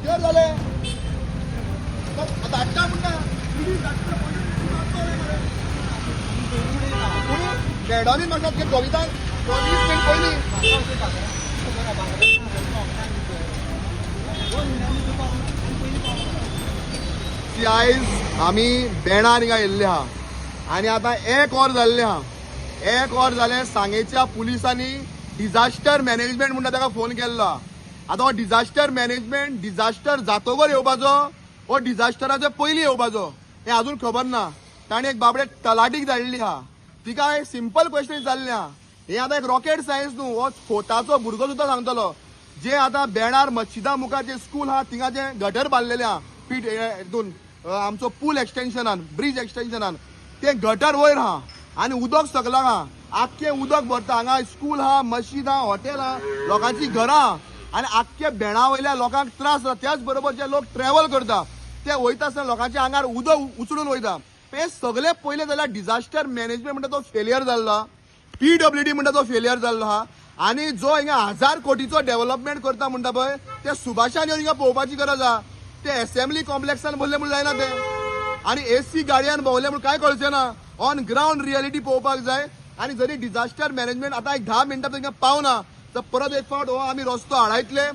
देर झाले धाडटा म्हणटा खेळाडूंनी म्हणटात की कविता 20 मिनट पयलीं आयज आमी बेणार हिंगा येयल्ले आहा आनी आतां 1 वर जाल्ले आहा 1 वर जालें सांगेच्या पुलिसांनी डिझास्टर मॅनेजमेंट म्हणटा ताका फोन केल्लो आतां हो डिझास्टर मॅनेजमेंट डिझास्टर जातोगर येवपाचो हो डिझास्टराच्या पयलीं येवपाचो हें अजून खबर ना ताणें एक बाबडे तलाटीक धाडली आहा तिका एक सिंपल क्वेश्चन विचारलें आहा हें आतां एक रॉकेट सायन्स न्हू हो फोटाचो भुरगो सुद्दां सांगतलो जे आतां बेणार मस्जिदा मुखार जे स्कूल आहा थिंगा जे गटर बांदलेले आहा पीट हितून आमचो पूल एक्सटेन्शनान ब्रिज एक्सटेन्शनान ते गटर वयर आहा आनी उदक सकलाक आहा आख्खे उदक भरता हांगा स्कूल आहा मस्जिद आहा हॉटेल आहा लोकांची घरां आनी आख्खे बेणा वयल्या लोकांक त्रास जाता त्याच बरोबर जे लोक ट्रॅव्हल करता ते वयता आसतना लोकांच्या आंगार उदक उचलून वयता हे सगळे पयले जाल्यार डिझास्टर मॅनेजमेंट म्हणटा तो फेलियर जाल्लो आहा PWD म्हणटा तो फेलियर जाल्लो आहा आनी जो हिंगा 1000 कोटीचो डेव्हलपमेंट करता म्हणटा पळय ते सुभाषान येवन हिंगा पळोवपाची गरज आहा ते असेंब्ली कॉम्प्लेक्सान भरले म्हूण जायना ते आनी AC गाडयान भोंवले म्हूण काय कळचें ना ऑन ग्राउंड रियलिटी पळोवपाक जाय आनी जरी डिझास्टर मॅनेजमेंट आतां एक 10 मिनटां हिंगा पावना तर परत एक फावट हो आमी रस्तो हाडायतले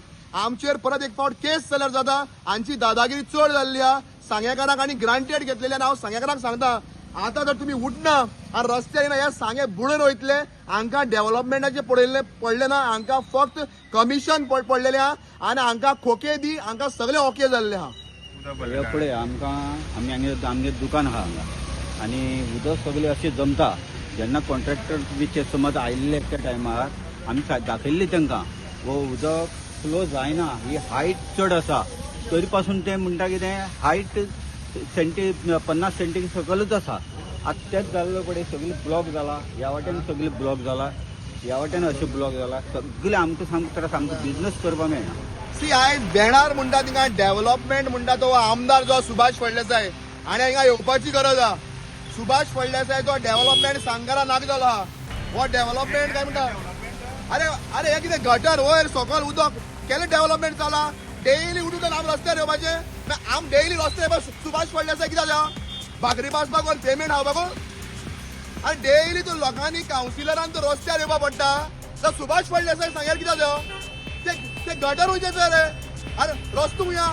आमचेर परत एक फावट केस जाल्यार जाता हांची दादागिरी चड जाल्ली आहा सांगेकारांक आनी ग्रांटेड घेतलेले आनी हांव सांगेकारांक सांगता आतां जर तुमी उठना आनी रस्त्यार येना हे सांगे बुडून वयतले हांकां डेव्हलपमेंटाचे पडले ना हांकां फक्त कमिशन पडलेले आहा आनी हांकां खोके दी हांकां सगळे ओके जाल्ले आहा फुडें आमकां आमगे दुकान आहा हांगा आनी उदक सगळें अशें जमता जेन्ना कॉन्ट्रॅक्टर बी समज आयिल्ले त्या टायमार आमी दाखयल्ली तांकां वो उदक फ्लो जायना ही हायट चड आसा तरी पासून ते म्हणटा कितें हायट 50 सेंटी सकलच आसा आतां तेच जाल्लो पळय सगळी ब्लॉक जाला ह्या वाटेन सगळी ब्लॉक जाला ह्या वाटेन अशें ब्लॉक जाला सगळे आमकां सामको बिजनस करपाक मेळना सी आयज बेणार म्हणटा थिंगा डेव्हलपमेंट म्हणटा तो आमदार जो सुभाष फळदेसाय आनी हिंगा येवपाची गरज आहा सुभाष फळदेसाय तो डेव्हलपमेंट सांगारा नाक जालो आहा हो डेव्हलपमेंट काय म्हणटा अरे अरे हे कितें गटर वयर सकयल उदक केलें डेव्हलपमेंट जाला डेली उठून आम रस्त्यार येवपाचें आम डेली रस्ते सुभाष फळदेसाय कित्याक जावं भाकरी पासपाक वर पेमेंट हांव बाबा आनी डेली तूं लोकांनी कावन्सिलरान तो रस्त्यार येवपा पडटा तर सुभाष फळदेसाय सांग्यार कित्याक जावं ते गटर वयचे रे अरे रस्तो हुया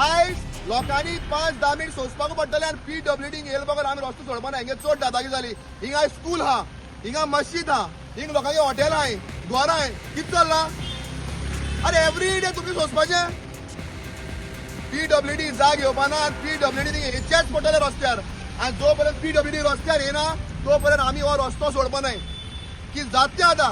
आयज लोकांनी 5-10 मिनट सोंसपाक पडटले आनी PWD येयले बगर आमी रस्तो सोडपाना हेंगे चड दादागी जाली हिंगा स्कूल आहा हिंगा मस्जिद आहा हिंग लोकांगे हॉटेल आहाय घर आहाय कितें चल्लां अरे एवरी डे तुमी सोंसपाचें PWD जाग येवपाना PWD हेचेच पडटले रस्त्यार आनी जो पर्यंत PWD रस्त्यार येना तो पर्यंत आमी हो रस्तो सोडपानाय की जाता आतां